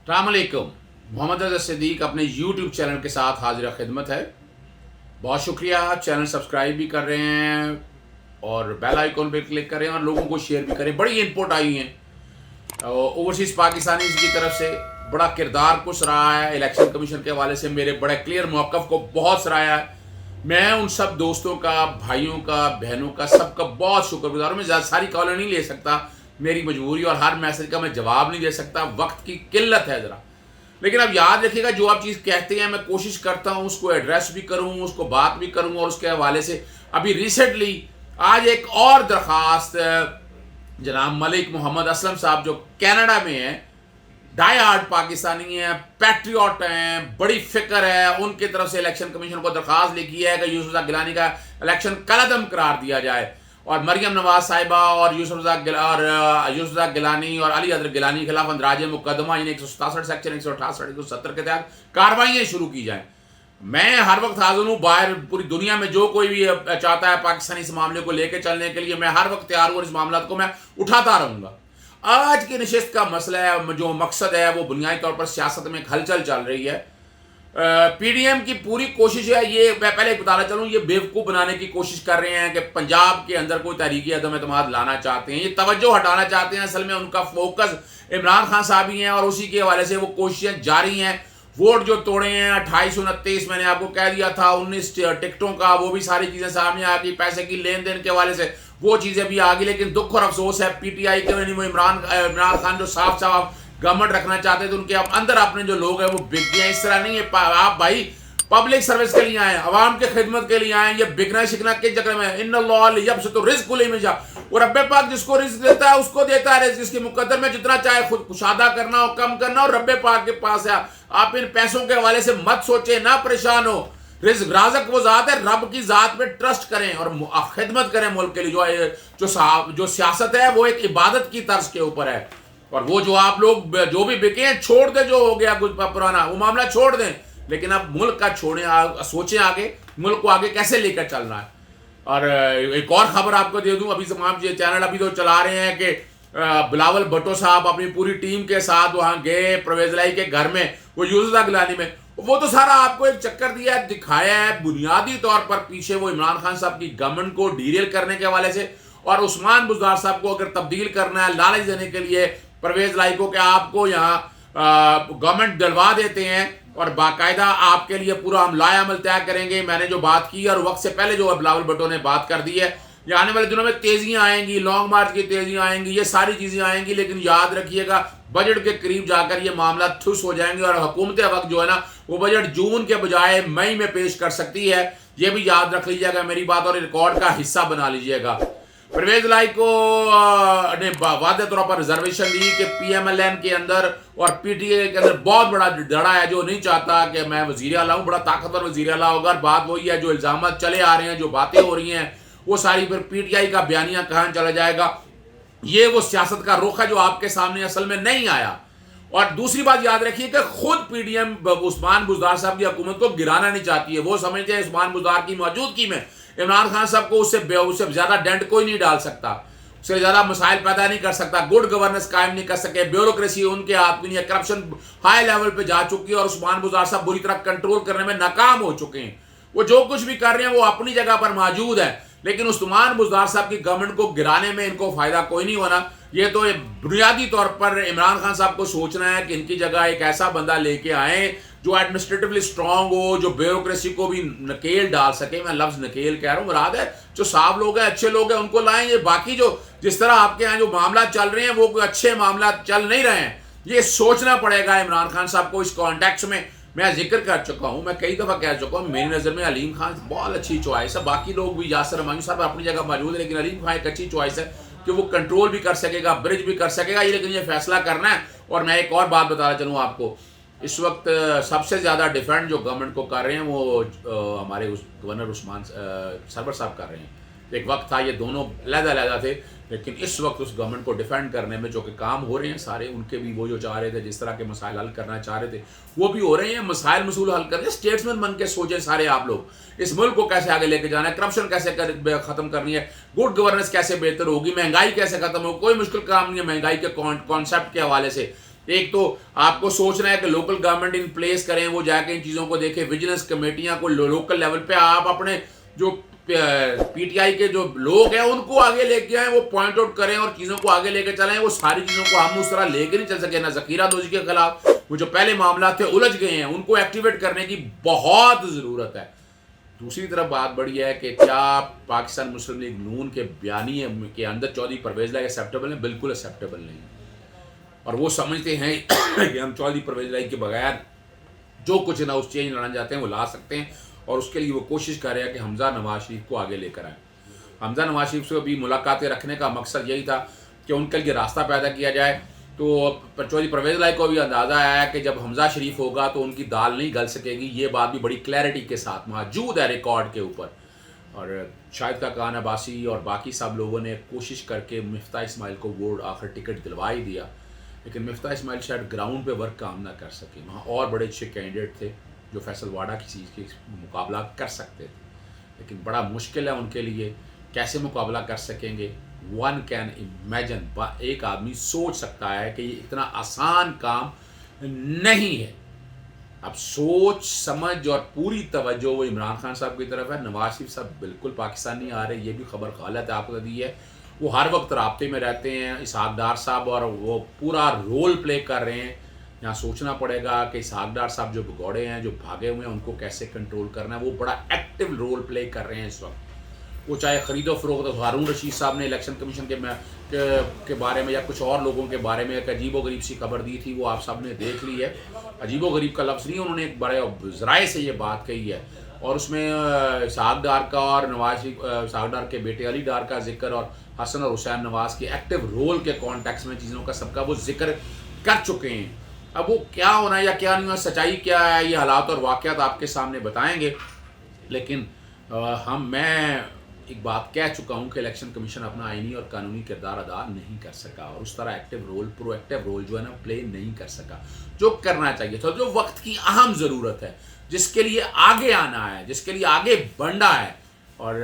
अस्सलाम वालेकुम। मोहम्मद रज़ा सिद्दीक अपने यूट्यूब चैनल के साथ हाजिर खिदमत है। बहुत शुक्रिया, चैनल सब्सक्राइब भी कर रहे हैं और बेल आइकॉन पे क्लिक करें और लोगों को शेयर भी करें। बड़ी इनपुट आई हैं ओवरसीज़ पाकिस्तानी की तरफ से, बड़ा किरदार कुछ रहा है इलेक्शन कमीशन के हवाले से, मेरे बड़े क्लियर मौक़िफ़ को बहुत सराहा है। मैं उन सब दोस्तों का, भाइयों का, बहनों का, सबका बहुत शुक्रगुजार हूँ। मैं सारी कॉलें नहीं ले सकता, मेरी मजबूरी, और हर मैसेज का मैं जवाब नहीं दे सकता, वक्त की किल्लत है ज़रा। लेकिन अब याद रखिएगा, जो आप चीज़ कहते हैं मैं कोशिश करता हूँ उसको एड्रेस भी करूँ, उसको बात भी करूँ। और उसके हवाले से अभी रिसेंटली आज एक और दरख्वास्त जनाब मलिक मोहम्मद असलम साहब जो कनाडा में हैं, डाई हार्ड पाकिस्तानी हैं, पैट्रियट हैं, बड़ी फिक्र है, उनकी तरफ से इलेक्शन कमीशन को दरख्वास्त लिखी है कि यूसुफ गिलानी का इलेक्शन कलअदम करार दिया जाए और मरियम नवाज साहिबा और यूसुफ गिलानी और अली अदर गिलानी के खिलाफ अंदराज मुकदमा यानी 167 सेक्शन 168 170 के तहत कार्रवाइयाँ शुरू की जाएँ। मैं हर वक्त हाजिर हूँ, बाहर पूरी दुनिया में जो कोई भी चाहता है पाकिस्तानी इस मामले को लेकर चलने के लिए, मैं हर वक्त तैयार हूँ और इस मामला को मैं उठाता रहूँगा। आज की नशिस्त का मसला है, जो मकसद है वो बुनियादी तौर पर सियासत में एक हलचल चल रही है। पीडीएम की पूरी कोशिश है, ये मैं पहले बताना चलूँ, ये बेवकूफ़ बनाने की कोशिश कर रहे हैं कि पंजाब के अंदर कोई तहरीकी अदम एतमाद लाना चाहते हैं, ये तवज्जो हटाना चाहते हैं। असल में उनका फोकस इमरान खान साहब ही हैं और उसी के हवाले से वो कोशिशें जारी हैं। वोट जो तोड़े हैं 2829, मैंने आपको कह दिया था, 19 टिकटों का, वो भी सारी चीज़ें सामने आ गई, पैसे की लेन देन के हवाले से वो चीज़ें भी आ गई। लेकिन दुख और अफसोस है पीटीआई के वो इमरान खान जो साफ साफ गवर्नमेंट रखना चाहते थे, उनके अब अंदर अपने जो लोग हैं वो बिक गए। इस तरह नहीं है, आप भाई पब्लिक सर्विस के लिए आए, अवाम के खिदमत के लिए आए, ये बिकना शिकना के चक्कर में इन्नल्लाह यब्सुतु रिज़्क़ लिमन यशा, और रब्बे पाक जिसको रिज़्क़ देता है उसको देता है रिज़्क़, जिसके मुकद्दर में जितना चाहे खुद कुशादा करना हो, कम करना हो, रब्बे पाक के पास है। आप इन पैसों के हवाले से मत सोचें, ना परेशान हो। रिज़्क़ राज़िक़ वो ज़ात है, रब की ज़ात पे ट्रस्ट करें और खिदमत करें मुल्क के लिए। जो सियासत है वो एक इबादत की तर्ज के ऊपर है। और वो जो आप लोग जो भी बिके हैं, छोड़ दे, जो हो गया कुछ पुराना वो मामला छोड़ दें, लेकिन अब मुल्क का सोचें आगे, मुल्क को आगे कैसे लेकर चलना है। और एक और खबर आपको दे दूं, अभी तमाम चैनल अभी तो चला रहे हैं कि बिलावल भुट्टो साहब अपनी पूरी टीम के साथ वहाँ गए परवेज लाई के घर में, वो यूसुफ गिलानी में, वो तो सारा आपको एक चक्कर दिया है, दिखाया है। बुनियादी तौर पर पीछे वो इमरान खान साहब की गवर्नमेंट को डीरेल करने के हवाले से और उस्मान बुज़दार साहब को अगर तब्दील करना है, लालच देने के लिए परवेज लाई को कि आपको यहाँ गवर्नमेंट दिलवा देते हैं और बाकायदा आपके लिए पूरा हम लायामल तय करेंगे। मैंने जो बात की और वक्त से पहले जो बिलावल भुट्टो ने बात कर दी है, ये आने वाले दिनों में तेजियां आएंगी, लॉन्ग मार्च की तेजियां आएंगी, ये सारी चीज़ें आएंगी। लेकिन याद रखिएगा बजट के करीब जाकर ये मामला ठुस हो जाएंगे और हुकूमत वक्त जो है ना वो बजट जून के बजाय मई में पेश कर सकती है। ये भी याद रख लीजिएगा मेरी बात और रिकॉर्ड का हिस्सा बना लीजिएगा। परवेज लाई को ने वादे तौर पर रिजर्वेशन दी कि पीएमएलएन के अंदर और पीटीए के अंदर बहुत बड़ा धड़ा है जो नहीं चाहता कि मैं वजीर आला हूँ, बड़ा ताकतवर वजीर आला होगा। बात वही है, जो इल्जाम चले आ रहे हैं, जो बातें हो रही हैं, वो सारी फिर पीटीआई का बयानिया कहाँ चला जाएगा। ये वो सियासत का रुख है जो आपके सामने असल में नहीं आया। और दूसरी बात याद रखिए कि खुद पीडीएम उस्मान बुज़दार साहब की हुकूमत को गिराना नहीं चाहती है। वो समझते हैं उस्मान बुज़दार की मौजूदगी में इमरान खान साहब को उससे ज़्यादा डेंट कोई नहीं डाल सकता, उससे ज़्यादा मसाइल पैदा नहीं कर सकता, गुड गवर्नेंस कायम नहीं कर सके, ब्यूरोक्रेसी उनके हाथ में नहीं है, करप्शन हाई लेवल पे जा चुकी है और उस्मान बुज़दार साहब बुरी तरह कंट्रोल करने में नाकाम हो चुके हैं। वो जो कुछ भी कर रहे हैं वो अपनी जगह पर मौजूद है, लेकिन उस्मान बुज़दार साहब की गवर्नमेंट को गिराने में इनको फ़ायदा कोई नहीं होना। ये तो बुनियादी तौर पर इमरान खान साहब को सोचना है कि इनकी जगह एक ऐसा बंदा लेके आए जो एडमिनिस्ट्रेटिवली स्ट्रांग हो, जो ब्यूरोक्रेसी को भी नकेल डाल सके। मैं लफ्ज़ नकेल कह रहा हूँ, मुराद है जो साफ लोग हैं, अच्छे लोग हैं, उनको लाएंगे। बाकी जो जिस तरह आपके यहाँ जो मामला चल रहे हैं वो कोई अच्छे मामला चल नहीं रहे हैं। ये सोचना पड़ेगा इमरान खान साहब को। इस कॉन्टेक्स्ट में मैं जिक्र कर चुका हूँ, मैं कई दफ़ा कह चुका हूँ, मेरी नज़र में अलीम खान बहुत अच्छी चॉइस है। बाकी लोग भी, यासर हमायूं साहब अपनी जगह मौजूद है, लेकिन अलीम खान एक अच्छी चॉइस है कि वो कंट्रोल भी कर सकेगा, ब्रिज भी कर सकेगा। ये लेकिन ये फैसला करना है। और मैं एक और बात बताना चलूँ आपको, इस वक्त सबसे ज़्यादा डिफेंड जो गवर्नमेंट को कर रहे हैं वो हमारे गवर्नर उस्मान सरवर साहब कर रहे हैं। एक वक्त था ये दोनों अलग-अलग थे, लेकिन इस वक्त उस गवर्नमेंट को डिफेंड करने में जो कि काम हो रहे हैं सारे, उनके भी वो जो चाह रहे थे, जिस तरह के मसाइल हल करना चाह रहे थे वो भी हो रहे हैं। मसाइल मसूल हल कर रहे हैं। स्टेट्समैन बन के सोचें सारे आप लोग, इस मुल्क को कैसे आगे लेके जाना है, करप्शन कैसे ख़त्म करनी है, गुड गवर्नेंस कैसे बेहतर होगी, महंगाई कैसे ख़त्म होगी। कोई मुश्किल काम नहीं है महंगाई के कॉन्सेप्ट के हवाले से। ایک تو آپ کو سوچنا ہے کہ لوکل گورنمنٹ ان پلیس کریں، وہ جا کے ان چیزوں کو دیکھیں، ویجیلنس کمیٹیاں کو لوکل لیول پہ آپ اپنے جو پی ٹی آئی کے جو لوگ ہیں ان کو آگے لے کے آئیں، وہ پوائنٹ آؤٹ کریں اور چیزوں کو آگے لے کے چلیں. وہ ساری چیزوں کو ہم اس طرح لے کے نہیں چل سکے. نہ ذخیرہ دوزی کے خلاف وہ جو پہلے معاملات تھے الجھ گئے ہیں، ان کو ایکٹیویٹ کرنے کی بہت ضرورت ہے. دوسری طرف بات بڑی ہے کہ کیا پاکستان مسلم لیگ نون کے بیانیے کے اندر چودھری پرویز لائی ایکسیپٹیبل ہیں؟ بالکل ایکسیپٹیبل نہیں ہے. اور وہ سمجھتے ہیں کہ ہم چودھری پرویز لائی کے بغیر جو کچھ نہ اس چینج لانا چاہتے ہیں وہ لا سکتے ہیں، اور اس کے لیے وہ کوشش کر رہے ہیں کہ حمزہ نواز شریف کو آگے لے کر آئیں. حمزہ نواز شریف سے بھی ملاقاتیں رکھنے کا مقصد یہی تھا کہ ان کے لیے راستہ پیدا کیا جائے. تو چودھری پرویز لائی کو بھی اندازہ آیا کہ جب حمزہ شریف ہوگا تو ان کی دال نہیں گل سکے گی. یہ بات بھی بڑی کلیئرٹی کے ساتھ موجود ہے ریکارڈ کے اوپر. اور شاہد خاقان عباسی اور باقی سب لوگوں نے کوشش کر کے مفتاح اسماعیل کو ووٹ آخر ٹکٹ دلوا ہی دیا، لیکن مفتاح اسماعیل شاید گراؤنڈ پہ ورک کام نہ کر سکے. وہاں اور بڑے اچھے کینڈیڈیٹ تھے جو فیصل واڈا کی چیز کے مقابلہ کر سکتے تھے، لیکن بڑا مشکل ہے ان کے لیے. کیسے مقابلہ کر سکیں گے؟ ون کین امیجن، ایک آدمی سوچ سکتا ہے کہ یہ اتنا آسان کام نہیں ہے. اب سوچ سمجھ اور پوری توجہ وہ عمران خان صاحب کی طرف ہے. نواز شریف صاحب بالکل پاکستان نہیں آ رہے، یہ بھی خبر غلط ہے، آپ کو دی ہے. وہ ہر وقت رابطے میں رہتے ہیں اسحاق ڈار صاحب، اور وہ پورا رول پلے کر رہے ہیں. یہاں سوچنا پڑے گا کہ اسحاق ڈار صاحب جو بگوڑے ہیں، جو بھاگے ہوئے ہیں، ان کو کیسے کنٹرول کرنا ہے. وہ بڑا ایکٹیو رول پلے کر رہے ہیں اس وقت. وہ چاہے خرید و فروخت، ہارون رشید صاحب نے الیکشن کمیشن کے بارے میں یا کچھ اور لوگوں کے بارے میں ایک عجیب و غریب سی خبر دی تھی، وہ آپ سب نے دیکھ لی ہے. عجیب و غریب کا لفظ نہیں، انہوں نے ایک بڑے ذرائع سے یہ بات کہی ہے، اور اس میں اسحاق ڈار کا اور نواز شریف، اسحاق ڈار کے بیٹے علی ڈار کا ذکر اور حسن اور حسین نواز کے ایکٹیو رول کے کانٹیکس میں چیزوں کا سب کا وہ ذکر کر چکے ہیں. اب وہ کیا ہونا ہے یا کیا نہیں ہونا، سچائی کیا ہے، یہ حالات اور واقعات آپ کے سامنے بتائیں گے. لیکن میں ایک بات کہہ چکا ہوں کہ الیکشن کمیشن اپنا آئینی اور قانونی کردار ادا نہیں کر سکا، اور اس طرح ایکٹیو رول، پرو ایکٹیو رول جو ہے نا پلے نہیں کر سکا جو کرنا چاہیے تھا، جو وقت کی اہم ضرورت ہے، جس کے لیے آگے آنا ہے، جس کے لیے آگے بڑھنا ہے. اور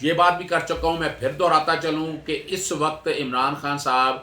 یہ بات بھی کر چکا ہوں، میں پھر دہراتا چلوں کہ اس وقت عمران خان صاحب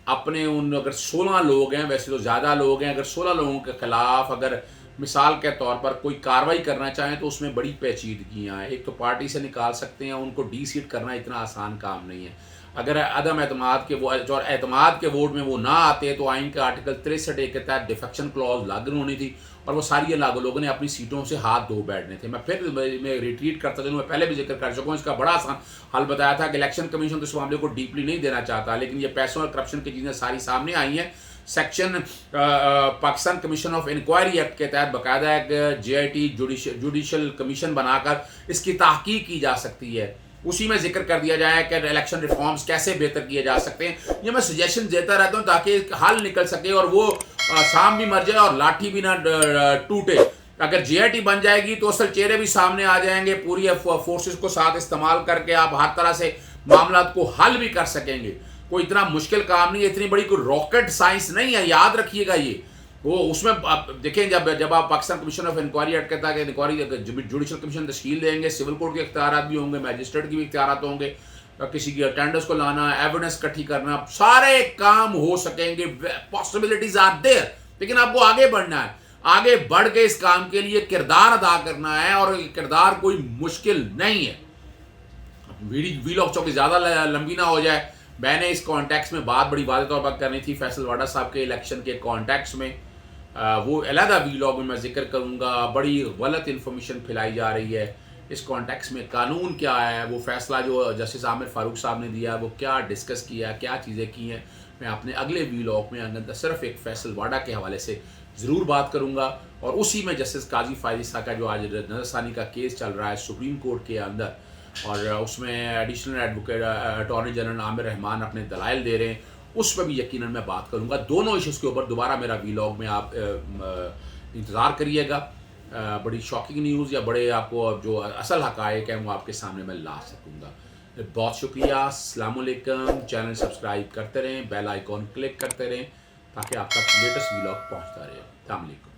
اپنے ان اگر 16 لوگ ہیں، ویسے تو زیادہ لوگ ہیں، اگر 16 لوگوں کے خلاف اگر مثال کے طور پر کوئی کارروائی کرنا چاہیں تو اس میں بڑی پیچیدگیاں ہیں. ایک تو پارٹی سے نکال سکتے ہیں، ان کو ڈی سیٹ کرنا اتنا آسان کام نہیں ہے. اگر عدم اعتماد کے اور اعتماد کے ووٹ میں وہ نہ آتے تو آئین کا آرٹیکل 63 کے تحت ڈیفیکشن کلوز لاگو ہونی تھی، اور وہ ساری لوگوں نے اپنی سیٹوں سے ہاتھ دھو بیٹھنے تھے. میں ریٹریٹ کرتا چلوں، میں پہلے بھی ذکر کر چکا ہوں، اس کا بڑا آسان حل بتایا تھا کہ الیکشن کمیشن تو اس معاملے کو ڈیپلی نہیں دینا چاہتا، لیکن یہ پیسوں اور کرپشن کی چیزیں ساری سامنے آئی ہیں. Section Pakistan commission of inquiry act کے تحت باقاعدہ ایک J I T judicial commission بنا کر اس کی تحقیق کی جا سکتی ہے. اسی میں ذکر کر دیا جائے کہ الیکشن ریفارمز کیسے بہتر کیے جا سکتے ہیں. یہ میں سجیشن دیتا رہتا ہوں تاکہ حل نکل سکے اور وہ سام بھی مر جائے اور لاٹھی بھی نہ ٹوٹے. اگر جے آئی ٹی بن جائے گی تو اصل چہرے بھی سامنے آ جائیں گے، پوری فورسز کو ساتھ استعمال کر کے آپ ہر طرح سے معاملات کو حل بھی کر سکیں گے. کوئی اتنا مشکل کام نہیں ہے، اتنی بڑی کوئی راکٹ سائنس نہیں ہے، یاد رکھیے گا. یہ وہ اس میں آپ دیکھیں، جب آپ Pakistan commission of inquiry act کہتا ہے کہ انکوائری جوڈیشل کمیشن تشکیل دیں گے، سول کورٹ کے اختیارات بھی ہوں گے، میجسٹریٹ کی بھی اختیارات ہوں گے، کسی کی اٹینڈنس کو لانا، ایویڈنس اکٹھی کرنا، سارے کام ہو سکیں گے. پاسبلٹیز آر دیر، لیکن آپ کو آگے بڑھنا ہے. آگے بڑھ کے اس کام کے لیے کردار ادا کرنا ہے، اور کردار کوئی مشکل نہیں ہے. ویلاگ چونکہ زیادہ لمبی نہ ہو جائے، میں نے اس کانٹیکس میں بات بڑی واضح طور پر کرنی تھی فیصل واڈا صاحب کے الیکشن کے کانٹیکس میں. وہ علیحدہ ویلاگ میں ذکر کروں گا. بڑی غلط انفارمیشن پھیلائی جا رہی ہے اس کانٹیکس میں. قانون کیا ہے، وہ فیصلہ جو جسٹس عامر فاروق صاحب نے دیا، وہ کیا ڈسکس کیا، کیا چیزیں کی ہیں، میں اپنے اگلے ویلاگ میں صرف ایک فیصل واڈا کے حوالے سے ضرور بات کروں گا. اور اسی میں جسٹس قاضی فائز عیسیٰ کا جو آج نظر ثانی کا کیس چل رہا ہے سپریم کورٹ کے اندر، اور اس میں ایڈیشنل ایڈوکیٹ اٹارنی جنرل عامر رحمان اپنے دلائل دے رہے ہیں، اس پہ بھی یقیناً میں بات کروں گا. دونوں ایشوز کے اوپر دوبارہ میرا ویلاگ میں آپ انتظار کریے گا. بڑی شاکنگ نیوز یا بڑے آپ کو جو اصل حقائق ہیں وہ آپ کے سامنے میں لا سکوں گا. بہت شکریہ. السلام علیکم. چینل سبسکرائب کرتے رہیں، بیل آئیکن کلک کرتے رہیں تاکہ آپ تک لیٹسٹ ویلاگ پہنچتا رہے. السلام علیکم.